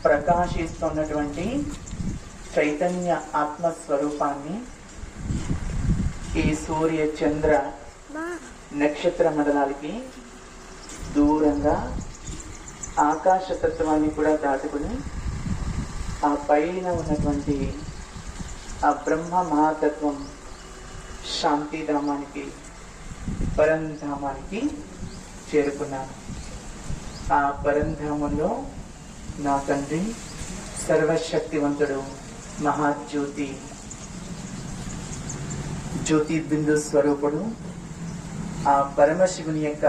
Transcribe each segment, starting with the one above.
ప్రకాశిస్తున్నటువంటి చైతన్య ఆత్మస్వరూపాన్ని ఈ సూర్య చంద్ర నక్షత్ర మండలాలకి దూరంగా ఆకాశతత్వాన్ని కూడా దాటుకుని ఆ పైన ఉన్నటువంటి ఆ బ్రహ్మ మహాతత్వం శాంతిధామానికి, పరంధామానికి చేరుకున్నాను. ఆ పరంధామంలో నా తండ్రి సర్వశక్తివంతుడు మహాజ్యోతి, జ్యోతి బిందు స్వరూపుడు, ఆ పరమశివుని యొక్క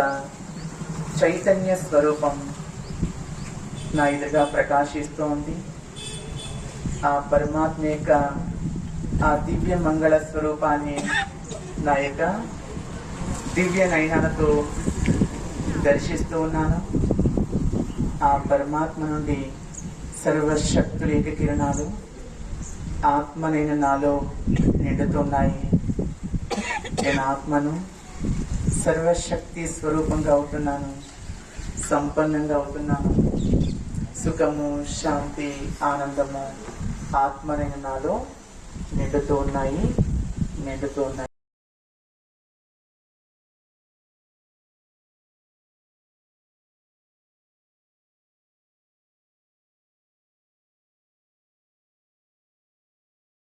చైతన్య స్వరూపం నా ఎదురుగా ప్రకాశిస్తూ ఉంది. ఆ పరమాత్మ యొక్క ఆ దివ్య మంగళ స్వరూపాన్ని నా యొక్క దివ్య నయనాలతో దర్శిస్తూ ఉన్నాను. ఆ పరమాత్మ నుండి సర్వశక్తుల యొక్క కిరణాలు ఆత్మనైన నాలో నిండుతున్నాయి. నేను ఆత్మను సర్వశక్తి స్వరూపంగా అవుతున్నాను, సంపన్నంగా అవుతున్నాను. సుఖము, శాంతి, ఆనందము ఆత్మనైన నాలో నిండుతూ ఉన్నాయి.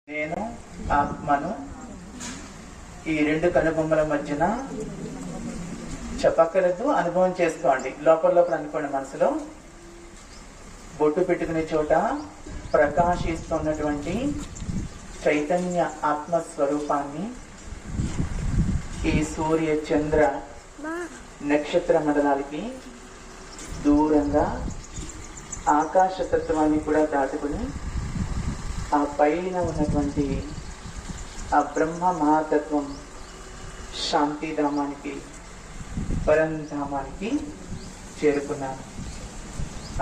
నేను ఆత్మను ఈ రెండు కనుబొమ్మల మధ్యన చెప్పక్కర్లేదు, అనుభవం చేసుకోండి. లోపల అనుకోండి, మనసులో బొట్టు పెట్టుకునే చోట ప్రకాశిస్తున్నటువంటి చైతన్య ఆత్మస్వరూపాన్ని ఈ సూర్య చంద్ర నక్షత్ర మండలాలకి దూరంగా ఆకాశతత్వాన్ని కూడా దాటుకుని ఆ పైన ఉన్నటువంటి ఆ బ్రహ్మ మహాతత్వం శాంతిధామానికి, పరంధామానికి చేరుకున్నాను.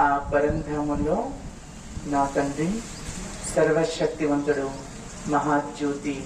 ఆ పరంధామంలో నా తండ్రి సర్వశక్తివంతుడు మహాజ్యోతి,